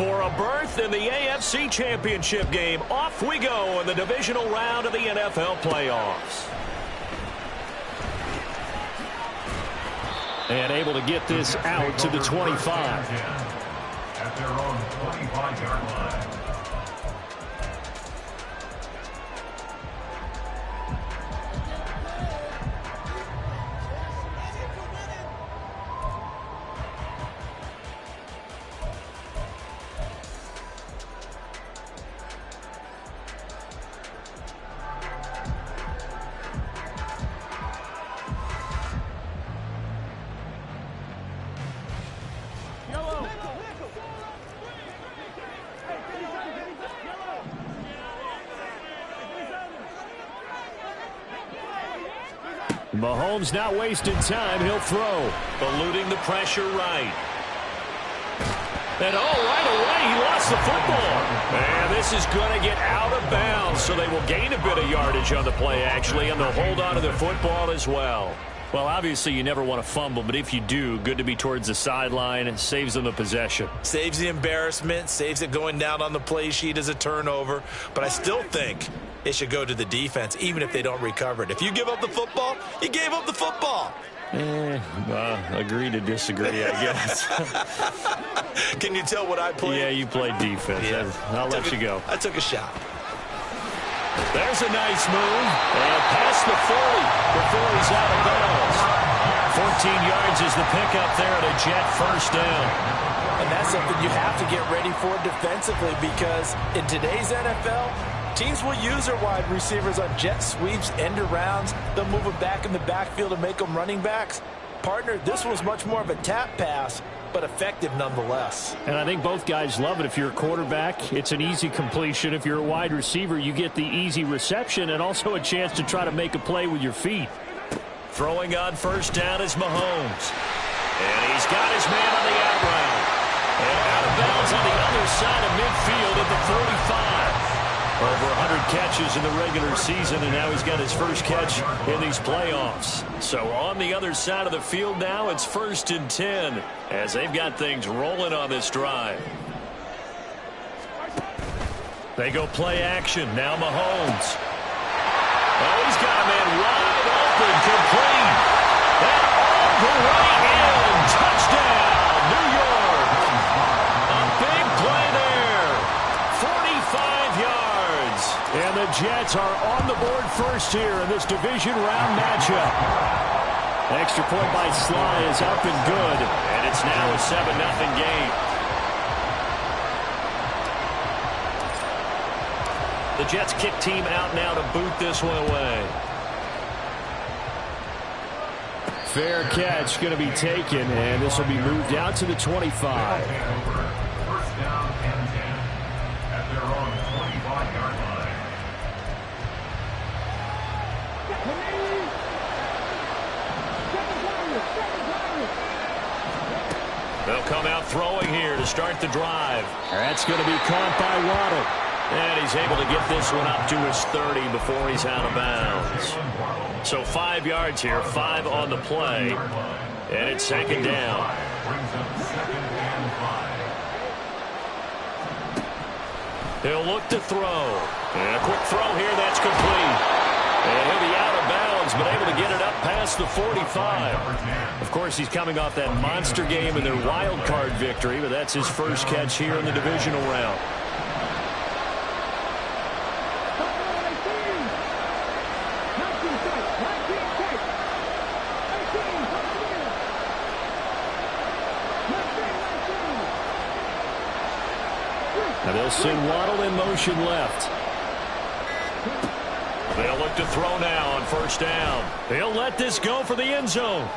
For a berth in the AFC Championship game, off we go in the divisional round of the NFL playoffs. And able to get this out to the 25. At their own 25-yard line. Mahomes not wasting time. He'll throw. Eluding the pressure right. And right away, he lost the football. And this is going to get out of bounds, so they will gain a bit of yardage on the play, actually, and they'll hold on to the football as well. Well, obviously, you never want to fumble, but if you do, good to be towards the sideline. It saves them the possession. Saves the embarrassment, saves it going down on the play sheet as a turnover. But I still think it should go to the defense, even if they don't recover it. If you give up the football, you gave up the football. Agree to disagree, I guess. Can you tell what I played? Yeah, you played defense. Yeah. I'll let you go. I took a shot. There's a nice move. And past the 40 before he's out of bounds. 14 yards is the pickup there at a Jet first down. And that's something you have to get ready for defensively, because in today's NFL, teams will use their wide receivers on jet sweeps, end arounds. They'll move them back in the backfield and make them running backs. Partner, this was much more of a tap pass, but effective nonetheless. And I think both guys love it. If you're a quarterback, it's an easy completion. If you're a wide receiver, you get the easy reception and also a chance to try to make a play with your feet. Throwing on first down is Mahomes. And he's got his man on the out route. And out of bounds on the other side of midfield at the 45. Over 100 catches in the regular season, and now he's got his first catch in these playoffs. So on the other side of the field now, it's 1st and 10 as they've got things rolling on this drive. They go play action. Now Mahomes. Oh, he's got a man wide open, complete. And all the way in. Touchdown, New York. A big play there. 45 yards. And the Jets are on the board first here in this division round matchup. Extra point by Sly is up and good. And it's now a 7-0 game. The Jets kick team out now to boot this one away. Fair catch going to be taken, and this will be moved out to the 25. First down and 10 at their own 25-yard line. They'll come out throwing here to start the drive. That's going to be caught by Waddle. And he's able to get this one up to his 30 before he's out of bounds. So 5 yards here, 5 on the play. And it's 2nd down. He'll look to throw. And a quick throw here, that's complete. And he'll be out of bounds, but able to get it up past the 45. Of course, he's coming off that monster game in their wild card victory, but that's his first catch here in the divisional round. Now they'll send Waddle in motion left. They'll look to throw now on first down. They'll let this go for the end zone.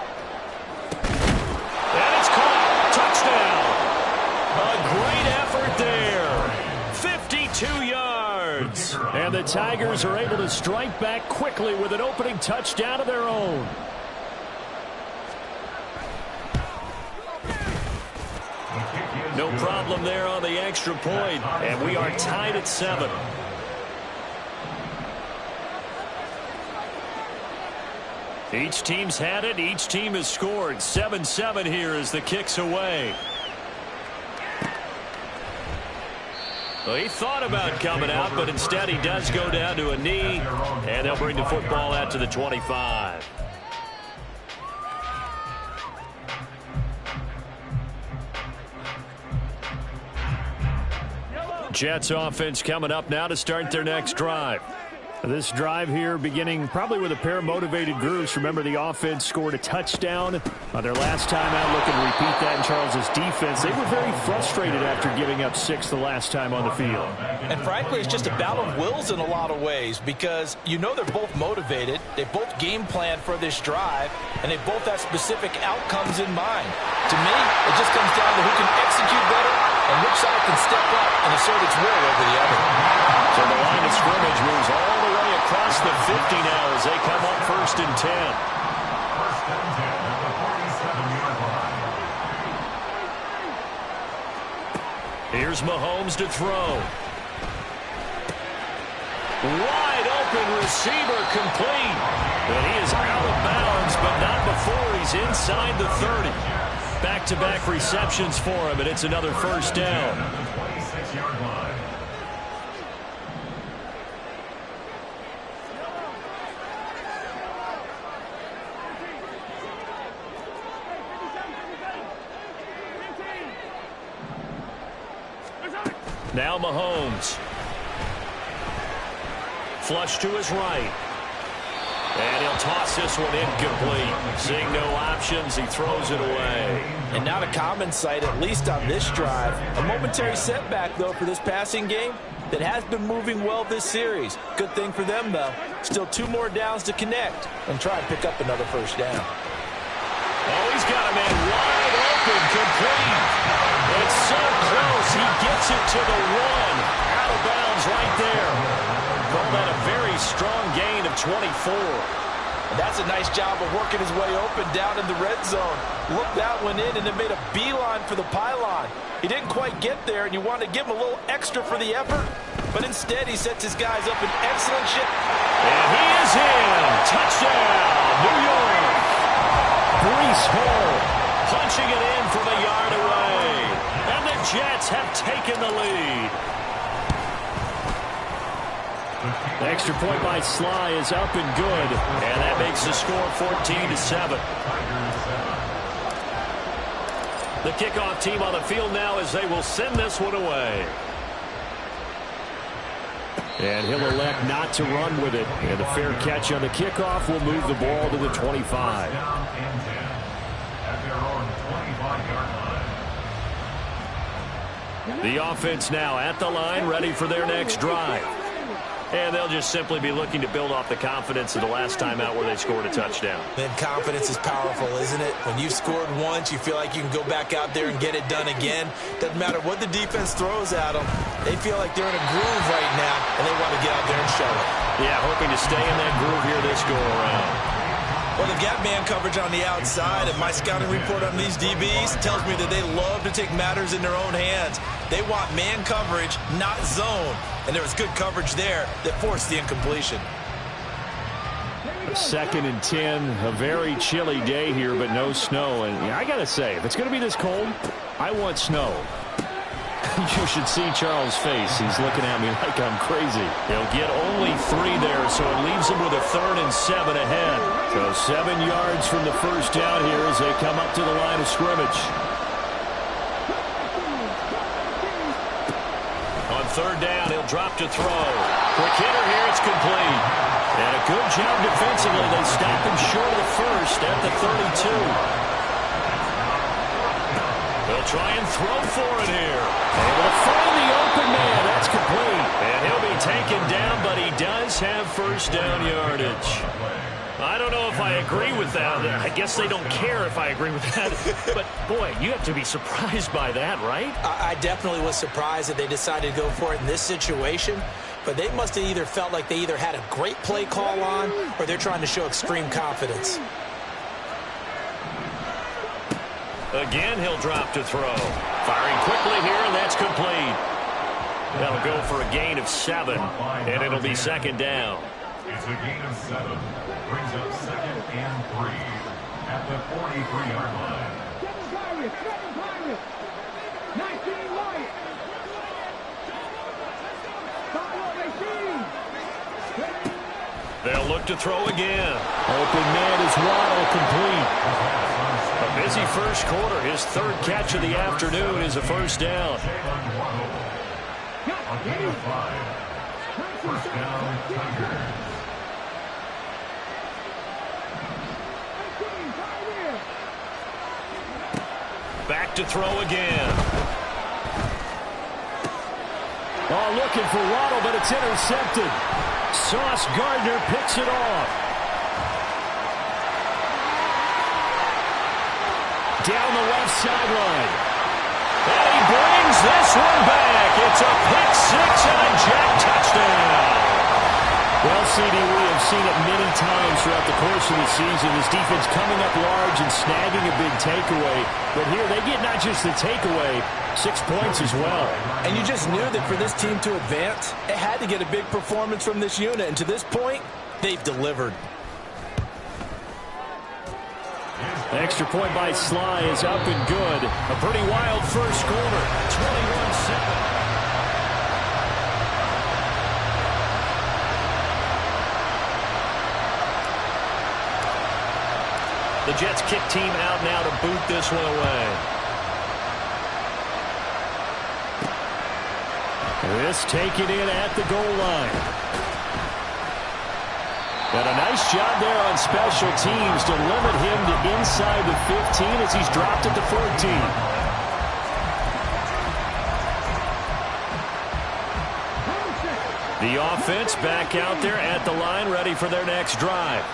And it's caught. Touchdown. A great effort there. 52 yards. And the Tigers are able to strike back quickly with an opening touchdown of their own. No problem there on the extra point, and we are tied at 7. Each team's had it. Each team has scored. 7-7 here as the kick's away. Well, he thought about coming out, but instead he does go down to a knee, and they'll bring the football out to the 25. Jets offense coming up now to start their next drive. This drive here beginning probably with a pair of motivated groups. Remember, the offense scored a touchdown on their last time out. Looking to repeat that in Charles's defense. They were very frustrated after giving up 6 the last time on the field. And frankly, it's just a battle of wills in a lot of ways because you know they're both motivated. They both game plan for this drive, and they both have specific outcomes in mind. To me, it just comes down to who can execute better and which side can step up and assert its will over the other. So the line of scrimmage moves all the way across the 50 now as they come up 1st and 10. First and 10 at the 47-yard line. Here's Mahomes to throw. Wide open receiver complete. And he is out of bounds, but not before he's inside the 30. Back-to-back receptions for him, and it's another first down. 26-yard line. Now Mahomes. Flush to his right. And he'll toss this one incomplete. Seeing no options, he throws it away. And not a common sight, at least on this drive. A momentary setback, though, for this passing game that has been moving well this series. Good thing for them, though. Still 2 more downs to connect and try and pick up another first down. Oh, he's got a man wide open, complete. It's so close, he gets it to the 1. Out of bounds right there. Call that a very strong gain of 24. And that's a nice job of working his way open down in the red zone. Looked that one in and then made a beeline for the pylon. He didn't quite get there, and you want to give him a little extra for the effort. But instead, he sets his guys up in excellent shape. And he is in. Touchdown, New York. Breece Hall punching it in from a yard away. And the Jets have taken the lead. The extra point by Sly is up and good. And that makes the score 14-7. The kickoff team on the field now as they will send this one away. And he'll elect not to run with it. And a fair catch on the kickoff will move the ball to the 25. Down and 10 at their own 25-yard line. The offense now at the line, ready for their next drive. And they'll just simply be looking to build off the confidence of the last time out where they scored a touchdown. Man, confidence is powerful, isn't it? When you've scored once, you feel like you can go back out there and get it done again. Doesn't matter what the defense throws at them. They feel like they're in a groove right now, and they want to get out there and show it. Yeah, hoping to stay in that groove here this go-around. Well, they've got man coverage on the outside, and my scouting report on these DBs tells me that they love to take matters in their own hands. They want man coverage, not zone. And there was good coverage there that forced the incompletion. 2nd and 10, a very chilly day here, but no snow. And I got to say, if it's going to be this cold, I want snow. You should see Charles' face. He's looking at me like I'm crazy. He'll get only 3 there, so it leaves him with a 3rd and 7 ahead. So 7 yards from the first down here as they come up to the line of scrimmage. On 3rd down, he'll drop to throw. Quick hitter here, it's complete. And a good job defensively. They stop him short of the first at the 32. They'll try and throw for it here. Able to find the open man. That's complete. And he'll be taken down, but he does have first down yardage. I don't know if I agree with that. I guess they don't care if I agree with that. But, boy, you have to be surprised by that, right? I definitely was surprised that they decided to go for it in this situation. But they must have either felt like they either had a great play call on or they're trying to show extreme confidence. Again, he'll drop to throw. Firing quickly here, and that's complete. That'll go for a gain of 7, and it'll be 2nd down. It's a gain of 7. Brings up 2nd and 3 at the 43-yard line. back to throw again. Open man is Waddle, complete. A busy first quarter. His third catch of the afternoon is a first down. First down, Tigers. Back to throw again. Oh, looking for Waddle, but it's intercepted. Sauce Gardner picks it off. Down the left sideline. And he brings this one back. It's a pick six and a Jet touchdown. Well, CD, we have seen it many times throughout the course of the season. This defense coming up large and snagging a big takeaway. But here they get not just the takeaway, 6 points as well. And you just knew that for this team to advance, it had to get a big performance from this unit. And to this point, they've delivered. Extra point by Sly is up and good. A pretty wild first quarter. 21-7. The Jets kick team out now to boot this one away. This taken in at the goal line. And a nice job there on special teams to limit him to inside the 15 as he's dropped at the 14. The offense back out there at the line, ready for their next drive.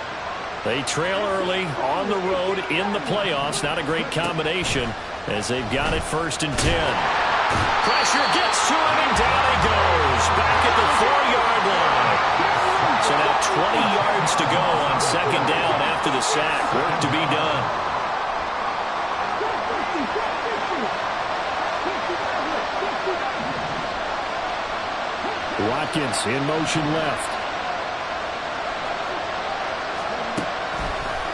They trail early on the road in the playoffs. Not a great combination as they've got it 1st and 10. Pressure gets to him and down he goes. Back at the 4-yard line. So now 20 yards to go on 2nd down after the sack. Work to be done. Watkins in motion left.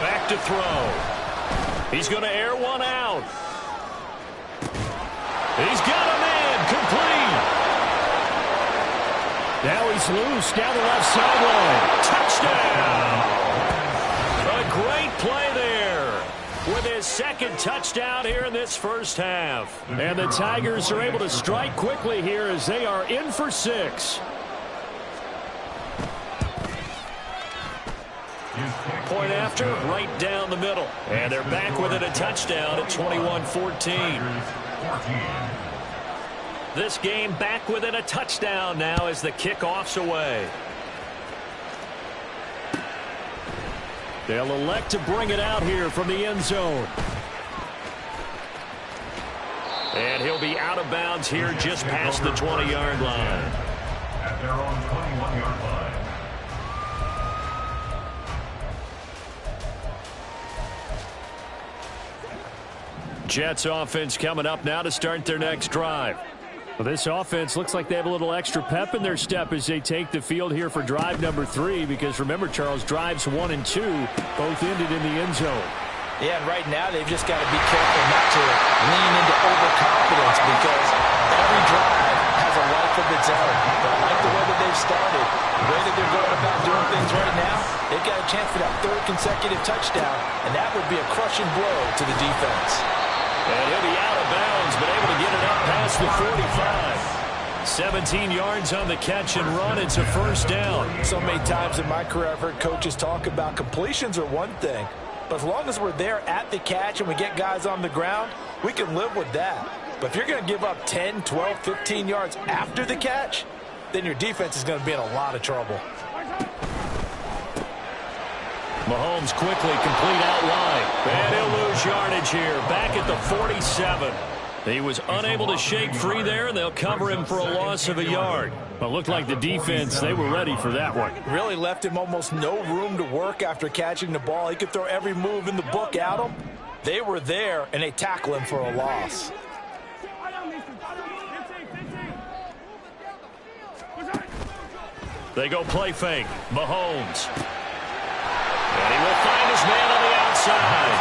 Back to throw. He's going to air one out. He's got him in. Complete. Now he's loose down the left sideline. Touchdown. A great play there with his 2nd touchdown here in this first half. And the Tigers are able to strike quickly here as they are in for 6. Point after, right down the middle. And they're back with it, a touchdown at 21-14. This game back with it, a touchdown now as the kickoff's away. They'll elect to bring it out here from the end zone. And he'll be out of bounds here just past the 20-yard line. At their own 21-yard line. Jets offense coming up now to start their next drive. Well, this offense looks like they have a little extra pep in their step as they take the field here for drive number 3, because remember, Charles, drives 1 and 2 both ended in the end zone. Yeah, and right now they've just got to be careful not to lean into overconfidence, because every drive has a life of its own. But I like the way that they've started, the way that they're going about doing things right now. They've got a chance for that 3rd consecutive touchdown, and that would be a crushing blow to the defense. And he'll be out of bounds, but able to get it up past the 45. 17 yards on the catch and run. It's a first down. So many times in my career I've heard coaches talk about completions are one thing, but as long as we're there at the catch and we get guys on the ground, we can live with that. But if you're going to give up 10, 12, 15 yards after the catch, then your defense is going to be in a lot of trouble. Mahomes quickly complete out wide. And he'll lose yardage here. Back at the 47. He was unable to shake free there, and they'll cover him for a loss of a yard. But looked like the defense, they were ready for that one. Really left him almost no room to work after catching the ball. He could throw every move in the book at him. They were there, and they tackle him for a loss. They go play fake. Mahomes. And he will find his man on the outside.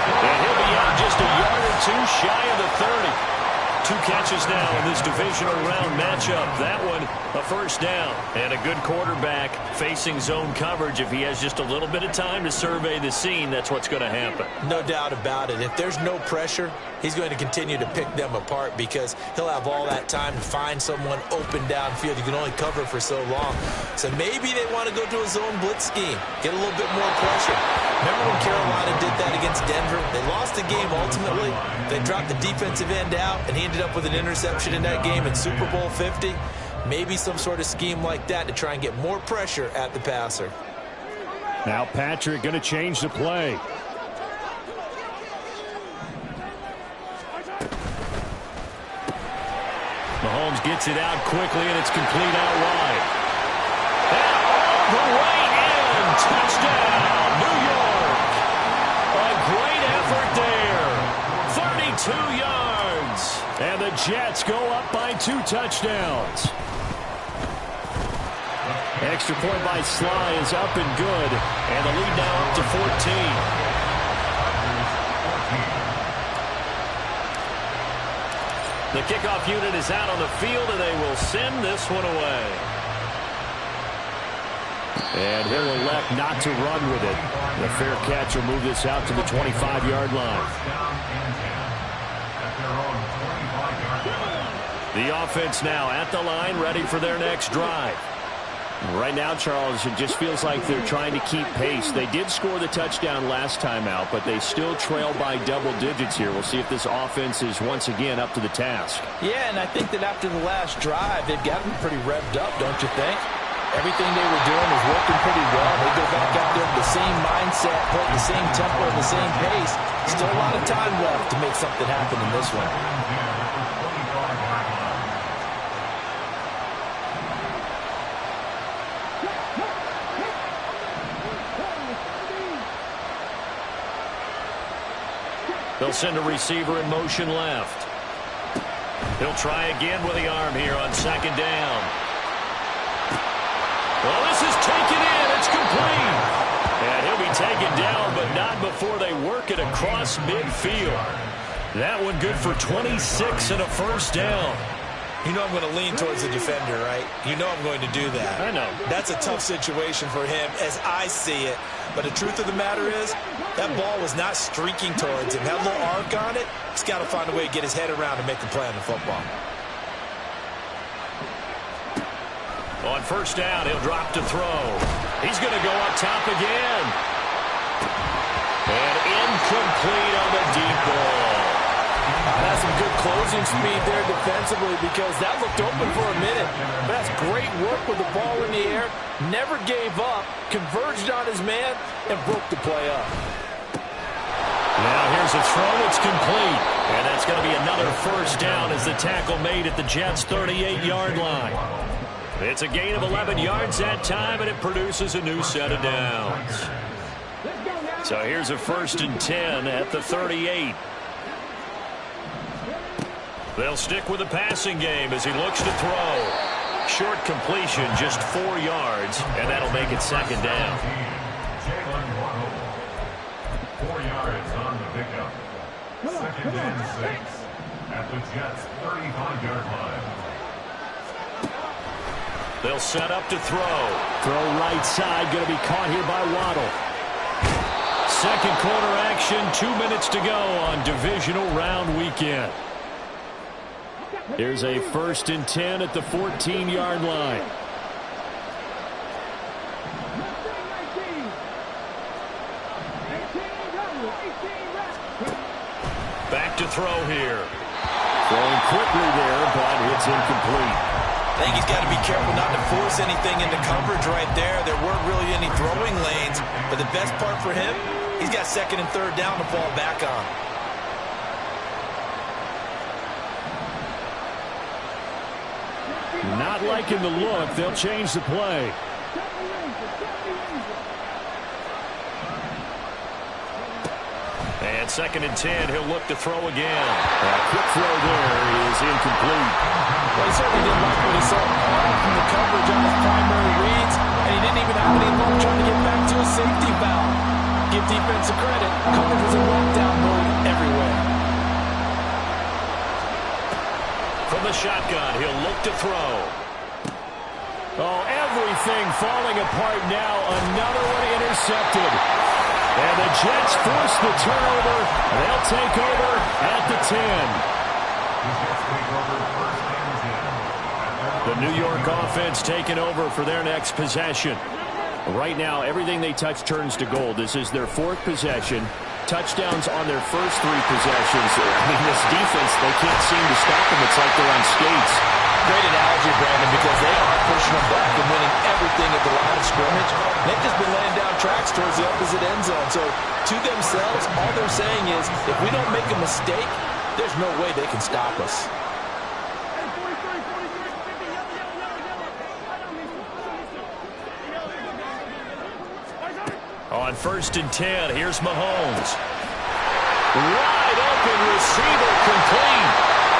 And he'll be out just a yard or two shy of the 30. 2 catches now in this divisional round matchup. That one, a first down. And a good quarterback facing zone coverage. If he has just a little bit of time to survey the scene, that's what's going to happen. No doubt about it. If there's no pressure, he's going to continue to pick them apart because he'll have all that time to find someone open downfield. You can only cover for so long. So maybe they want to go to a zone blitz scheme, get a little bit more pressure. Remember when Carolina did that against Denver? They lost the game ultimately. They dropped the defensive end out, and he ended up with an interception in that game in Super Bowl 50. Maybe some sort of scheme like that to try and get more pressure at the passer. Now Patrick going to change the play. Mahomes gets it out quickly, and it's complete out wide. And the way in, touchdown, New York. A great effort there. 32 yards. And the Jets go up by 2 touchdowns. Extra point by Sly is up and good. And the lead now up to 14. The kickoff unit is out on the field, and they will send this one away. And he'll elect not to run with it. The fair catch will move this out to the 25-yard line. The offense now at the line, ready for their next drive. Right now, Charles, it just feels like they're trying to keep pace. They did score the touchdown last time out, but they still trail by double digits here. We'll see if this offense is once again up to the task. Yeah, and I think that after the last drive, they've got them pretty revved up, don't you think? Everything they were doing was working pretty well. They go back out there with the same mindset, playing the same tempo and the same pace. Still a lot of time left to make something happen in this one. They'll send a receiver in motion left. He'll try again with the arm here on second down. Well, this is taken in. It's complete. And he'll be taken down, but not before they work it across midfield. That one good for 26 and a first down. You know I'm going to lean towards the defender, right? You know I'm going to do that. I know. That's a tough situation for him as I see it. But the truth of the matter is, that ball was not streaking towards him. Had a little arc on it. He's got to find a way to get his head around and make a play on the football. On first down, he'll drop to throw. He's going to go up top again. And incomplete on the deep ball. That's some good closing speed there defensively because that looked open for a minute. But that's great work with the ball in the air. Never gave up, converged on his man, and broke the play up. Now here's a throw. It's complete. And that's going to be another first down as the tackle made at the Jets' 38-yard line. It's a gain of 11 yards that time, and it produces a new set of downs. So here's a 1st and 10 at the 38. They'll stick with the passing game as he looks to throw. Short completion, just 4 yards, and that'll make it second down. 4 yards on the pickup. 2nd and 6 at the Jets' 35-yard line. They'll set up to throw. Throw right side, going to be caught here by Waddle. Second quarter action, 2 minutes to go on divisional round weekend. Here's a 1st and 10 at the 14-yard line. Back to throw here. Throwing quickly there, but it's incomplete. I think he's got to be careful not to force anything into coverage right there. There weren't really any throwing lanes, but the best part for him, he's got 2nd and 3rd down to fall back on. Not liking the look. They'll change the play. And 2nd and 10, he'll look to throw again. A quick throw there is incomplete. Well, he certainly didn't like what he saw from the coverage on his primary reads, and he didn't even have any luck trying to get back to a safety valve. Give defensive credit. Coverage was in lockdown mode everywhere. the shotgun. He'll look to throw. Oh, everything falling apart now. Another one intercepted. And the Jets force the turnover. They'll take over at the 10. The New York offense taking over for their next possession. Right now, everything they touch turns to gold. This is their 4th possession. Touchdowns on their first 3 possessions. I mean, this defense, they can't seem to stop them. It's like they're on skates. Great analogy, Brandon, because they are pushing them back and winning everything at the line of scrimmage. They've just been laying down tracks towards the opposite end zone. So, to themselves, all they're saying is, if we don't make a mistake, there's no way they can stop us. On 1st and 10, here's Mahomes. Wide open receiver, complete.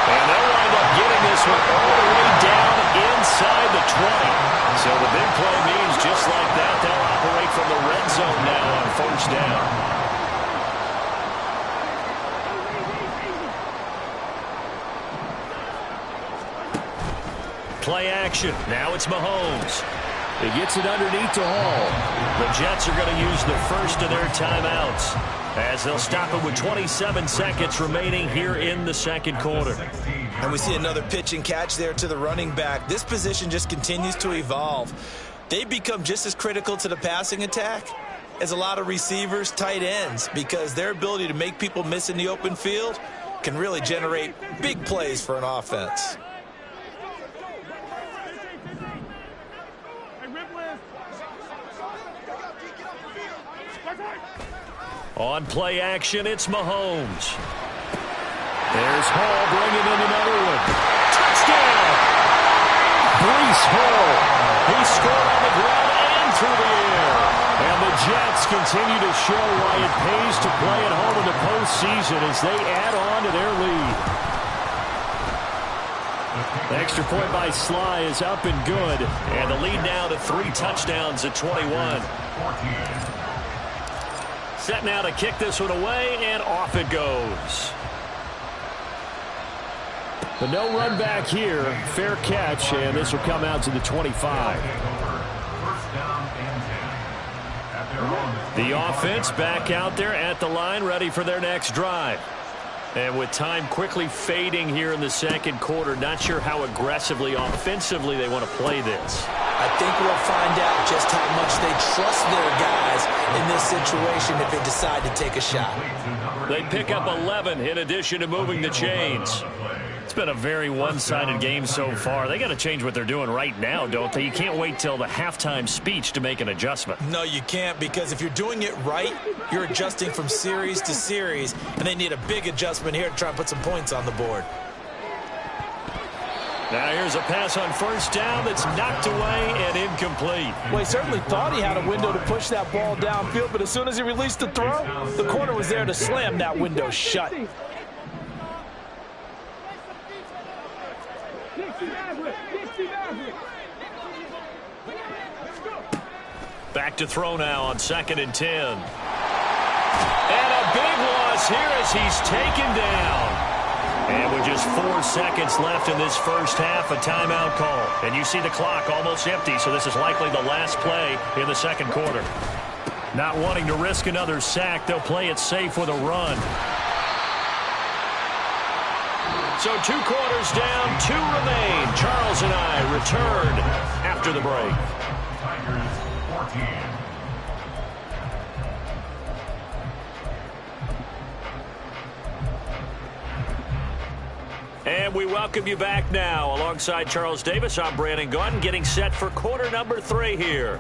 And they'll wind up getting this one all the way down inside the 20. So the big play means just like that, they'll operate from the red zone now on 1st down. Play action. Now it's Mahomes. He gets it underneath to Hall. The Jets are going to use the first of their timeouts as they'll stop it with 27 seconds remaining here in the second quarter. And we see another pitch and catch there to the running back. This position just continues to evolve. They become just as critical to the passing attack as a lot of receivers, tight ends, because their ability to make people miss in the open field can really generate big plays for an offense. On play action, it's Mahomes. There's Hall bringing in another one. Touchdown! Breece Hall. He scored on the ground and through the air. And the Jets continue to show why it pays to play at home in the postseason as they add on to their lead. The extra point by Sly is up and good. And the lead now to 3 touchdowns at 21. Set now to kick this one away, and off it goes. The no run back here. Fair catch, and this will come out to the 25. The offense back out there at the line, ready for their next drive. And with time quickly fading here in the second quarter, not sure how aggressively, offensively they want to play this. I think we'll find out just how much they trust their guys in this situation if they decide to take a shot. They pick up 11 in addition to moving the chains. It's been a very one-sided game so far. They got to change what they're doing right now, don't they? You can't wait till the halftime speech to make an adjustment. No, you can't, because if you're doing it right, you're adjusting from series to series, and they need a big adjustment here to try and put some points on the board. Now here's a pass on 1st down that's knocked away and incomplete. Well, he certainly thought he had a window to push that ball downfield, but as soon as he released the throw, the corner was there to slam that window shut. Back to throw now on 2nd and 10. And a big loss here as he's taken down. And with just 4 seconds left in this first half, a timeout call. And you see the clock almost empty, so this is likely the last play in the second quarter. Not wanting to risk another sack, they'll play it safe with a run. So 2 quarters down, 2 remain. Charles and I return after the break. Tigers 14. And we welcome you back now. Alongside Charles Davis, I'm Brandon Gaudin, getting set for quarter number 3 here.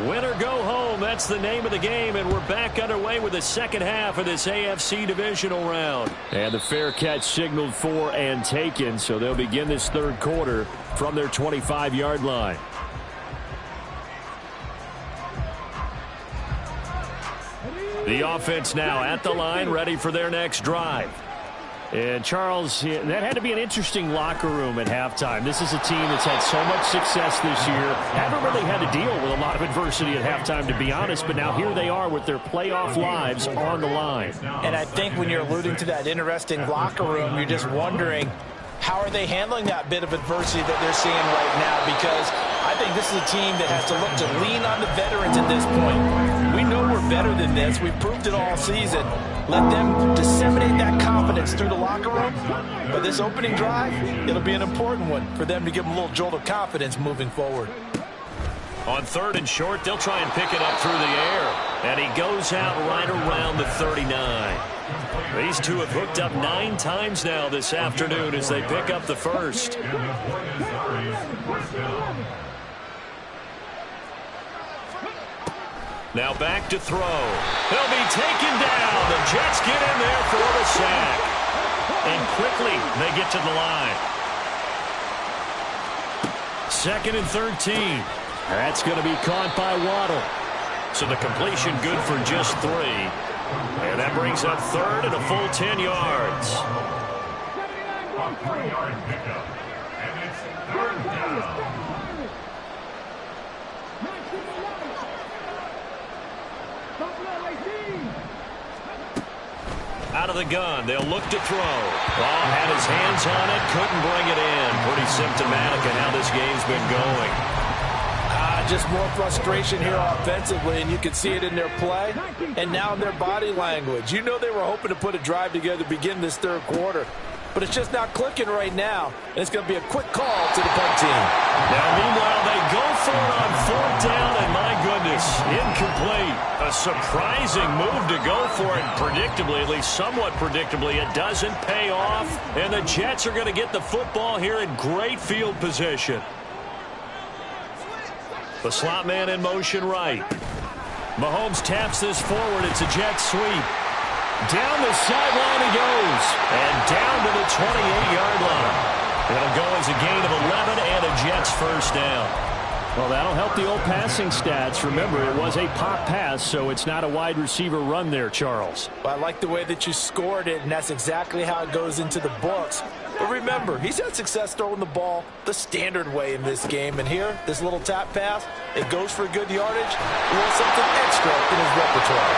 Win or go home, that's the name of the game, and we're back underway with the second half of this AFC divisional round. And the fair catch signaled for and taken, so they'll begin this third quarter from their 25-yard line. The offense now at the line, ready for their next drive. And Charles, that had to be an interesting locker room at halftime. This is a team that's had so much success this year. Haven't really had to deal with a lot of adversity at halftime, to be honest, but now here they are with their playoff lives on the line. And I think when you're alluding to that interesting locker room, you're just wondering, how are they handling that bit of adversity that they're seeing right now? Because I think this is a team that has to look to lean on the veterans at this point. We know we're better than this. We've proved it all season. Let them disseminate that confidence through the locker room. But this opening drive, it'll be an important one for them to give them a little jolt of confidence moving forward. On 3rd and short, they'll try and pick it up through the air. And he goes out right around the 39. These two have hooked up 9 times now this afternoon as they pick up the first. Now back to throw. He'll be taken down. The Jets get in there for the sack. And quickly they get to the line. 2nd and 13. That's going to be caught by Waddle. So the completion good for just 3. And that brings up 3rd and a full 10 yards. A 3-yard pickup. And it's 3rd down. Out of the gun, they'll look to throw. Ball had his hands on it, couldn't bring it in. Pretty symptomatic of how this game's been going. Just more frustration here offensively, and you can see it in their play and now in their body language. You know they were hoping to put a drive together to begin this 3rd quarter, but it's just not clicking right now, and it's going to be a quick call to the punt team. Now, meanwhile, they go for it on 4th down, and my goodness, incomplete. A surprising move to go for it, predictably, at least somewhat predictably. It doesn't pay off, and the Jets are going to get the football here in great field position. The slot man in motion right. Mahomes taps this forward. It's a jet sweep. Down the sideline he goes. And down to the 28-yard line. It'll go as a gain of 11 and a Jets first down. Well, that'll help the old passing stats. Remember, it was a pop pass, so it's not a wide receiver run there, Charles. Well, I like the way that you scored it, and that's exactly how it goes into the books. But remember, he's had success throwing the ball the standard way in this game. And here, this little tap pass, it goes for good yardage. A little something extra in his repertoire.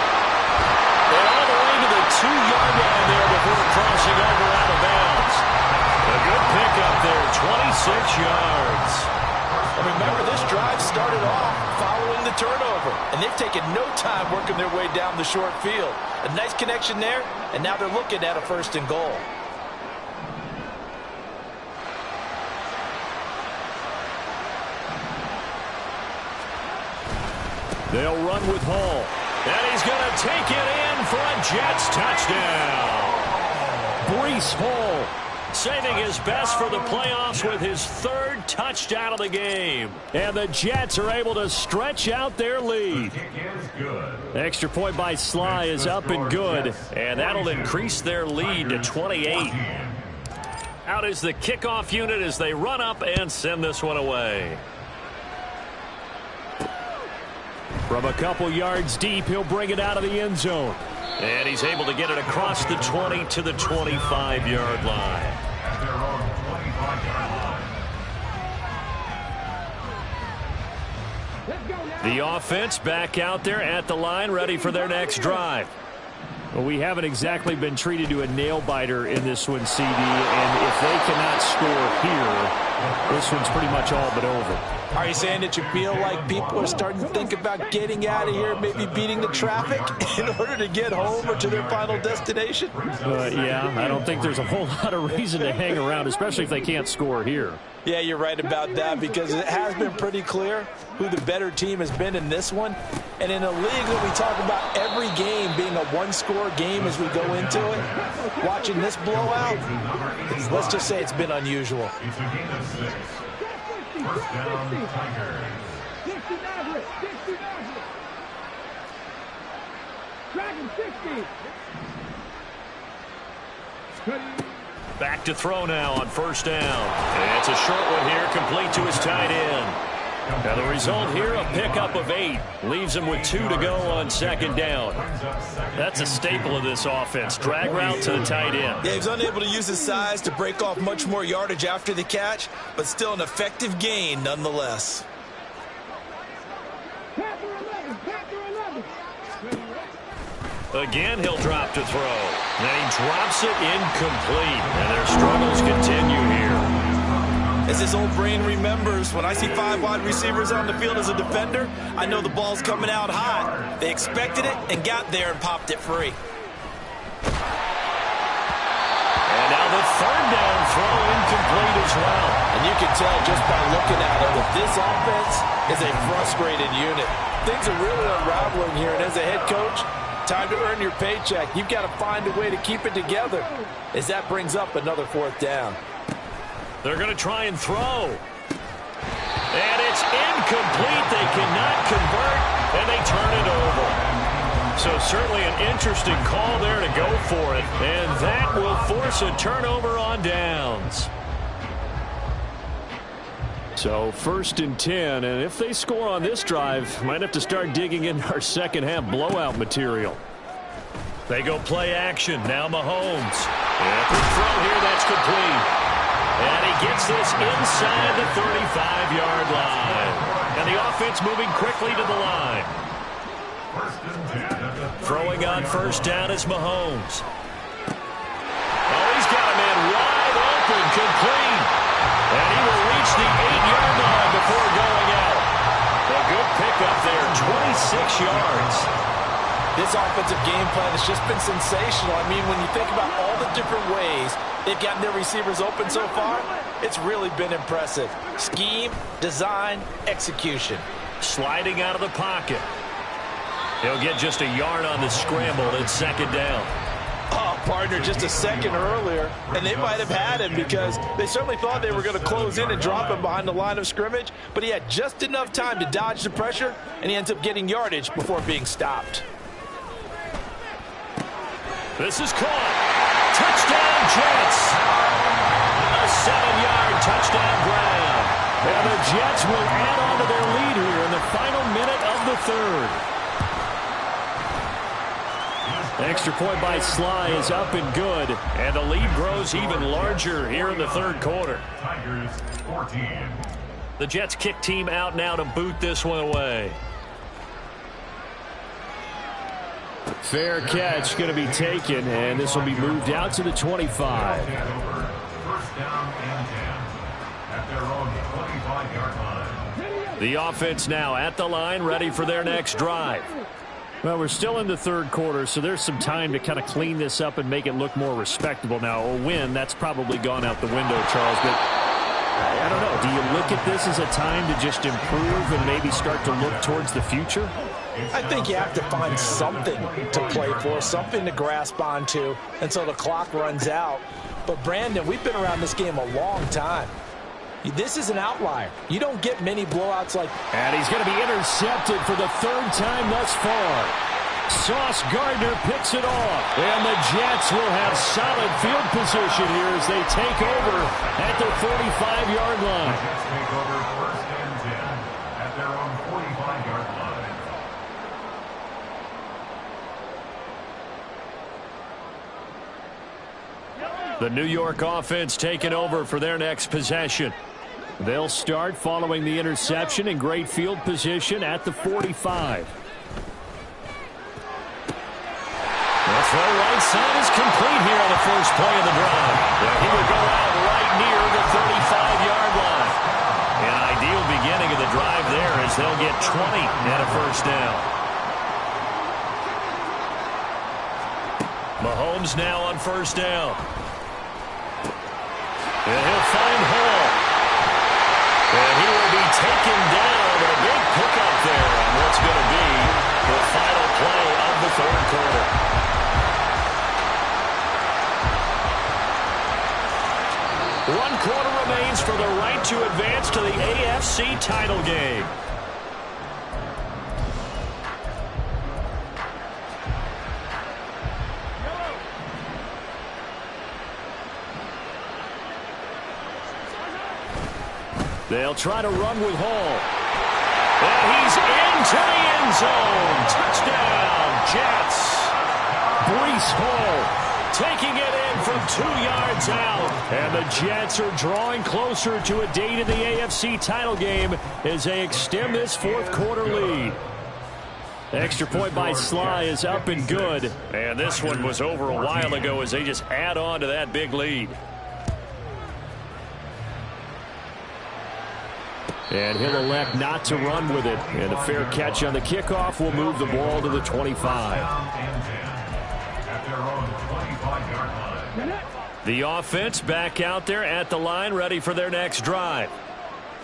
And all the way to the 2-yard line there before crossing over out of bounds. A good pickup there, 26 yards. And remember, this drive started off following the turnover. And they've taken no time working their way down the short field. A nice connection there, and now they're looking at a 1st and goal. They'll run with Hall. And he's going to take it in for a Jets touchdown. Breece Hall saving his best for the playoffs with his 3rd touchdown of the game. And the Jets are able to stretch out their lead. Extra point by Sly is up and good. And that'll increase their lead to 28. Out is the kickoff unit as they run up and send this one away. From a couple yards deep, he'll bring it out of the end zone. And he's able to get it across the 20 to the 25-yard line. At their own 25-yard line. The offense back out there at the line, ready for their next drive. Well, we haven't exactly been treated to a nail-biter in this one, CD, and if they cannot score here, this one's pretty much all but over. Are you saying that you feel like people are starting to think about getting out of here, maybe beating the traffic in order to get home or to their final destination? Yeah, I don't think there's a whole lot of reason to hang around, especially if they can't score here. Yeah, you're right about that, because it has been pretty clear who the better team has been in this one. And in a league that we talk about every game being a one-score game as we go into it, watching this blowout, let's just say it's been unusual. It's a gain of 6. First down, Tigers. Back to throw now on 1st down. And it's a short one here, complete to his tight end. Now the result here, a pickup of 8. Leaves him with 2 to go on second down. That's a staple of this offense. Drag route to the tight end. Yeah, he's unable to use his size to break off much more yardage after the catch, but still an effective gain nonetheless. Again, he'll drop to throw. And he drops it incomplete. And their struggles continue here. As his old brain remembers, when I see 5 wide receivers on the field as a defender, I know the ball's coming out hot. They expected it and got there and popped it free. And now the third down throw incomplete as well. And you can tell just by looking at it that this offense is a frustrated unit. Things are really unraveling here, and as a head coach, time to earn your paycheck. You've got to find a way to keep it together as that brings up another 4th down. They're going to try and throw. And it's incomplete. They cannot convert, and they turn it over. So certainly an interesting call there to go for it. And that will force a turnover on downs. So 1st and 10, and if they score on this drive, might have to start digging in our second half blowout material. They go play action. Now Mahomes. And the throw here, that's complete. And he gets this inside the 35-yard line. And the offense moving quickly to the line. Throwing on 1st down is Mahomes. Oh, he's got a man wide open, complete. And he will reach the 8-yard line before going out. A good pickup there, 26 yards. This offensive game plan has just been sensational. I mean, when you think about all the different ways they've gotten their receivers open so far, it's really been impressive. Scheme, design, execution. Sliding out of the pocket. He'll get just a yard on the scramble at 2nd down. Oh, partner, just a second earlier, and they might have had him because they certainly thought they were going to close in and drop him behind the line of scrimmage, but he had just enough time to dodge the pressure, and he ends up getting yardage before being stopped. This is caught. Touchdown, Jets. A 7-yard touchdown grab. And the Jets will add on to their lead here in the final minute of the 3rd. Extra point by Sly is up and good. And the lead grows even larger here in the 3rd quarter. Tigers 14. The Jets kick team out now to boot this one away. Fair catch going to be taken, and this will be moved out to the 25. 1st down and 10 at their own 25-yard line. The offense now at the line, ready for their next drive. Well, we're still in the 3rd quarter, so there's some time to kind of clean this up and make it look more respectable. Now, a win, that's probably gone out the window, Charles, but I don't know. Do you look at this as a time to just improve and maybe start to look towards the future? I think you have to find something to play for, something to grasp onto until the clock runs out. But, Brandon, we've been around this game a long time. This is an outlier. You don't get many blowouts like... And he's going to be intercepted for the 3rd time thus far. Sauce Gardner picks it off. And the Jets will have solid field position here as they take over at their 45-yard line. The Jets take over 1st and 10 at their own 45-yard line. The New York offense taking over for their next possession. They'll start following the interception in great field position at the 45. The throw right side is complete here on the first play of the drive. He will go out right near the 35-yard line. An ideal beginning of the drive there as they'll get 20 and a 1st down. Mahomes now on 1st down. And he'll find Hall. And he will be taken down. A big pickup there on what's going to be the final play of the 3rd quarter. One quarter remains for the right to advance to the AFC title game. They'll try to run with Hall. And he's into the end zone. Touchdown, Jets. Breece Hall taking it in from 2 yards out. And the Jets are drawing closer to a date in the AFC title game as they extend this fourth quarter lead. Extra point by Sly is up and good. And this one was over a while ago as they just add on to that big lead. And he'll elect not to run with it. And a fair catch on the kickoff will move the ball to the 25. The offense back out there at the line, ready for their next drive.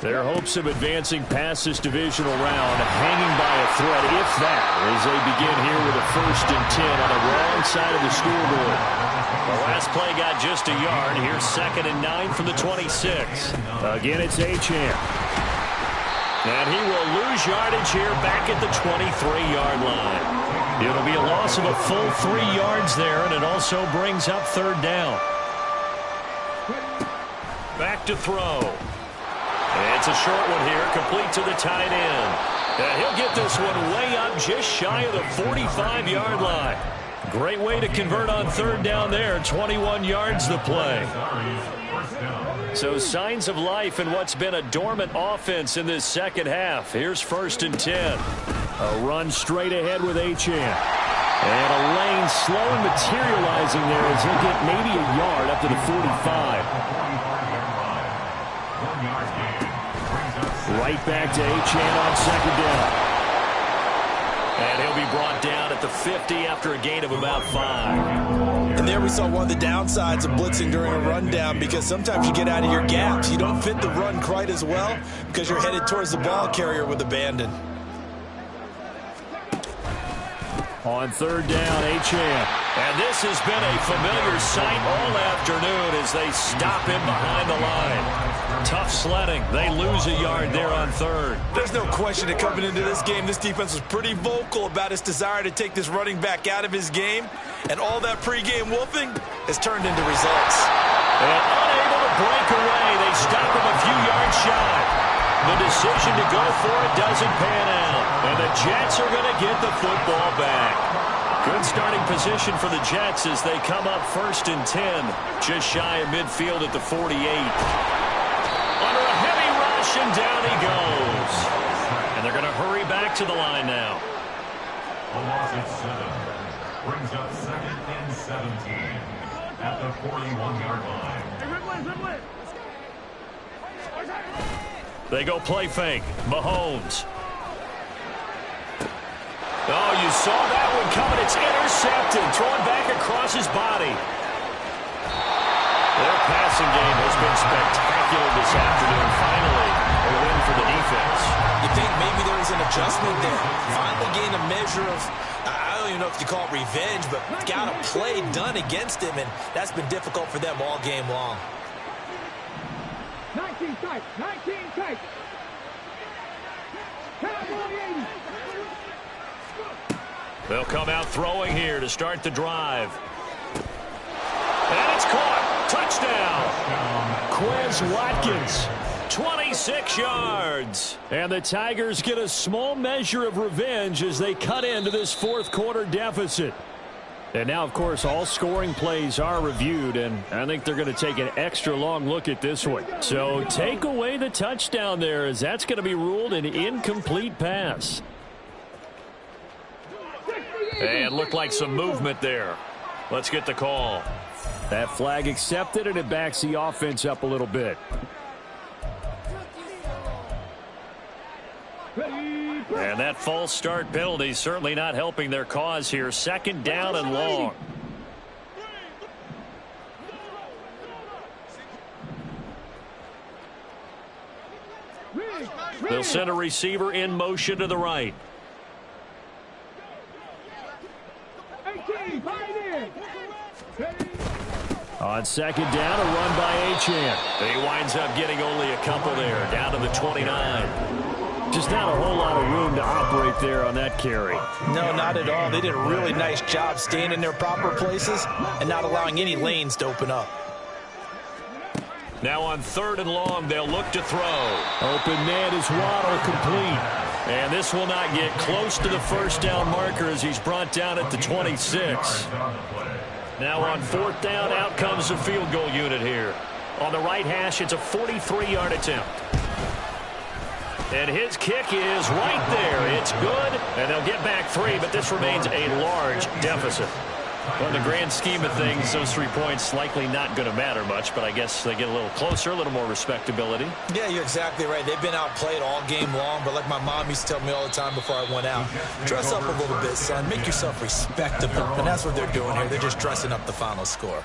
Their hopes of advancing past this divisional round hanging by a thread, if that, as they begin here with a 1st and 10 on the wrong side of the scoreboard. The last play got just a yard. Here's 2nd and 9 from the 26. Again, it's Achane. And he will lose yardage here back at the 23-yard line. It'll be a loss of a full 3 yards there, and it also brings up 3rd down. Back to throw. And it's a short one here, complete to the tight end. And he'll get this one way up just shy of the 45-yard line. Great way to convert on 3rd down there. 21 yards the play. So signs of life in what's been a dormant offense in this second half. Here's 1st and 10. A run straight ahead with Achane. And a lane slow materializing there as he'll get maybe a yard up to the 45. Right back to Achane on 2nd down. And he'll be brought down at the 50 after a gain of about 5. And there we saw one of the downsides of blitzing during a rundown, because sometimes you get out of your gaps. You don't fit the run quite as well because you're headed towards the ball carrier with abandon. On 3rd down, Achane. And this has been a familiar sight all afternoon as they stop him behind the line. Tough sledding. They lose a yard there on 3rd. There's no question that coming into this game, this defense was pretty vocal about its desire to take this running back out of his game. And all that pregame wolfing has turned into results. And unable to break away, they stop him a few yards shy. The decision to go for it doesn't pan out. And the Jets are going to get the football back. Good starting position for the Jets as they come up 1st and 10. Just shy of midfield at the 48. Under a heavy rush, and down he goes. And they're going to hurry back to the line now. A loss of 7. Brings up 2nd and 17 at the 41-yard line. They go play fake. Mahomes. Oh, you saw that one coming. It's intercepted. Thrown back across his body. Their passing game has been spectacular this afternoon. Finally, a win for the defense. You think maybe there was an adjustment there. Finally gained a measure of, I don't even know if you call it revenge, but got a play done against him, and that's been difficult for them all game long. 19 tight, 19 tight. They'll come out throwing here to start the drive. And it's caught. Touchdown. Quez Watkins. 26 yards. And the Tigers get a small measure of revenge as they cut into this fourth quarter deficit. And now, of course, all scoring plays are reviewed, and I think they're going to take an extra long look at this one. So take away the touchdown there, as that's going to be ruled an incomplete pass. And looked like some movement there. Let's get the call. That flag accepted, and it backs the offense up a little bit. And that false start penalty certainly not helping their cause here. 2nd down and long. They'll send a receiver in motion to the right. On 2nd down, a run by Achane. He winds up getting only a couple there, down to the 29. Just not a whole lot of room to operate there on that carry. No, not at all. They did a really nice job staying in their proper places and not allowing any lanes to open up. Now on 3rd and long, they'll look to throw. Open man is Waddle, complete. And this will not get close to the first down marker as he's brought down at the 26. Now on 4th down, out comes the field goal unit here. On the right hash, it's a 43-yard attempt. And his kick is right there. It's good, and they'll get back 3, but this remains a large deficit. Well, in the grand scheme of things, those 3 points likely not going to matter much, but I guess they get a little closer, a little more respectability. Yeah, you're exactly right. They've been outplayed all game long, but like my mom used to tell me all the time before I went out, dress up a little bit, son. Make yourself respectable. And that's what they're doing here. They're just dressing up the final score.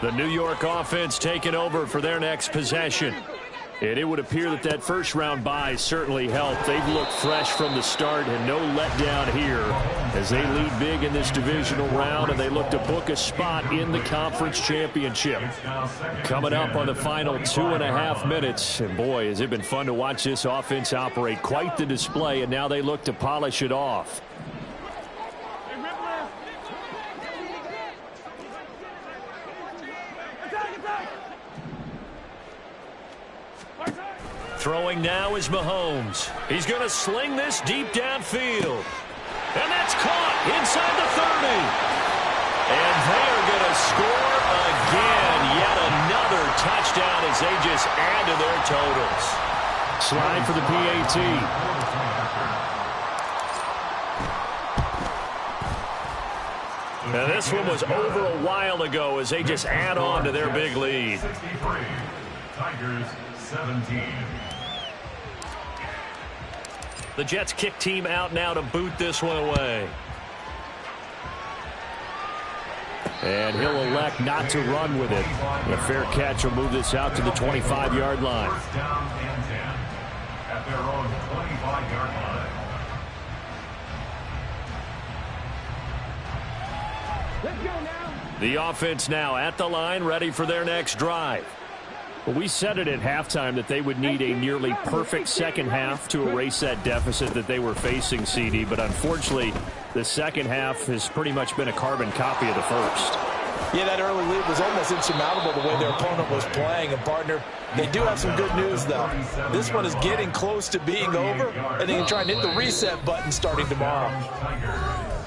The New York offense taking over for their next possession. And it would appear that that first-round bye certainly helped. They've looked fresh from the start and no letdown here as they lead big in this divisional round, and they look to book a spot in the conference championship. Coming up on the final 2.5 minutes. And, boy, has it been fun to watch this offense operate. Quite the display, and now they look to polish it off. Throwing now is Mahomes. He's going to sling this deep downfield. And that's caught inside the 30. And they are going to score again. Yet another touchdown as they just add to their totals. Slide for the PAT. Now this one was over a while ago as they just add on to their big lead. Tigers 17. The Jets kick team out now to boot this one away. And he'll elect not to run with it. A fair catch will move this out to the 25-yard line. First down and 10 at their own 25-yard line. Let's go now. The offense now at the line, ready for their next drive. Well, we said it at halftime that they would need a nearly perfect second half to erase that deficit that they were facing, CD. But unfortunately, the second half has pretty much been a carbon copy of the first. Yeah, that early lead was almost insurmountable the way their opponent was playing. And, partner, they do have some good news, though. This one is getting close to being over, and they can try and hit the reset button starting tomorrow.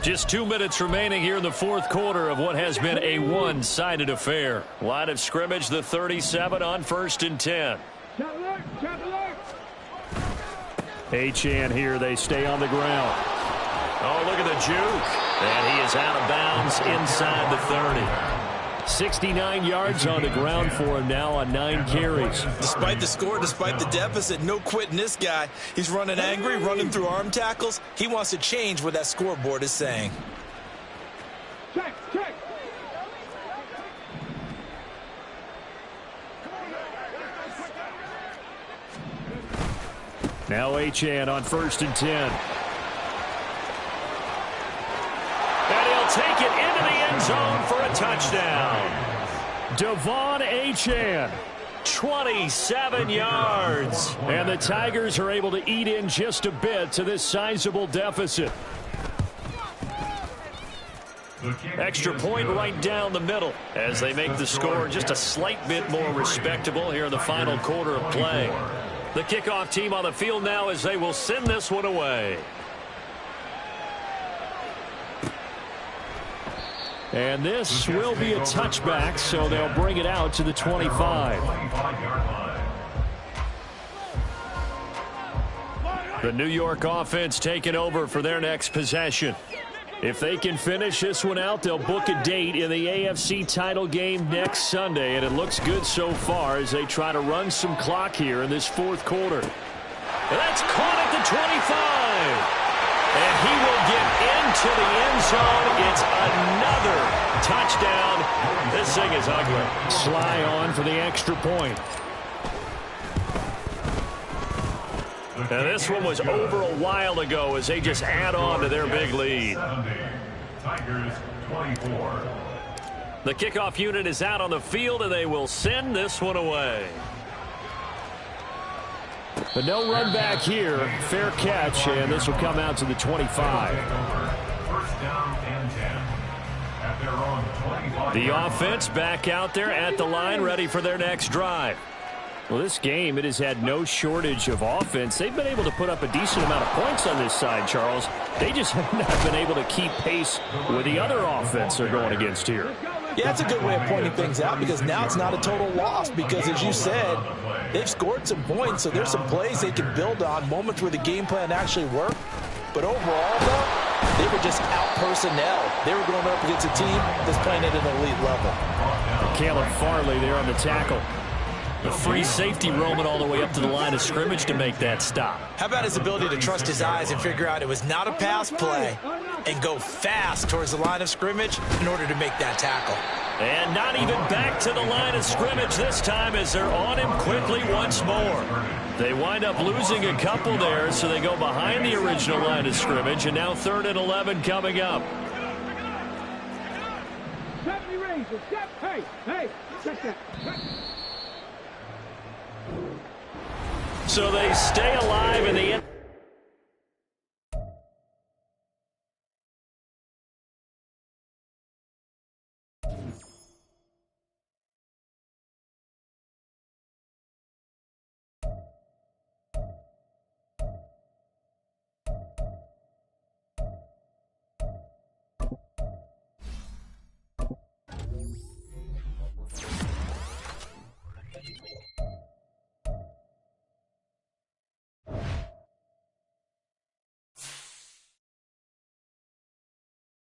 Just 2 minutes remaining here in the fourth quarter of what has been a one-sided affair. Line of scrimmage, the 37 on 1st and 10. Shot alert, shot alert. Achane here, they stay on the ground. Oh, look at the juke. And he is out of bounds inside the 30. 69 yards on the ground for him now on 9 carries. Despite the score, despite the deficit, no quitting this guy. He's running angry, running through arm tackles. He wants to change what that scoreboard is saying. Check, check. Now Achane on 1st and 10. And he'll take it into the end zone for a touchdown. Devon Achane. 27 yards. And the Tigers are able to eat in just a bit to this sizable deficit. Extra point right down the middle as they make the score just a slight bit more respectable here in the final quarter of play. The kickoff team on the field now as they will send this one away. And this will be a touchback, so they'll bring it out to the 25. The New York offense taking over for their next possession. If they can finish this one out, they'll book a date in the AFC title game next Sunday, and it looks good so far as they try to run some clock here in this fourth quarter. And that's caught at the 25. And he will get into the end zone. It's another touchdown. This thing is ugly. Sly on for the extra point. And this one was over a while ago as they just add on to their big lead. Tigers 24. The kickoff unit is out on the field, and they will send this one away. But no run back here. Fair catch, and this will come out to the 25. First down and 10 at their own 25. The offense back out there at the line, ready for their next drive. Well, this game, it has had no shortage of offense. They've been able to put up a decent amount of points on this side, Charles. They just have not been able to keep pace with the other offense they're going against here. Yeah, that's a good way of pointing things out because now it's not a total loss because, as you said, they've scored some points, so there's some plays they can build on, moments where the game plan actually worked. But overall, though, they were just out-personnel. They were going up against a team that's playing at an elite level. Caleb Farley there on the tackle. The free safety roaming all the way up to the line of scrimmage to make that stop. How about his ability to trust his eyes and figure out it was not a pass play and go fast towards the line of scrimmage in order to make that tackle? And not even back to the line of scrimmage this time as they're on him quickly once more. They wind up losing a couple there, so they go behind the original line of scrimmage, and now 3rd and 11 coming up. Hey, check that. So they stay alive in the end.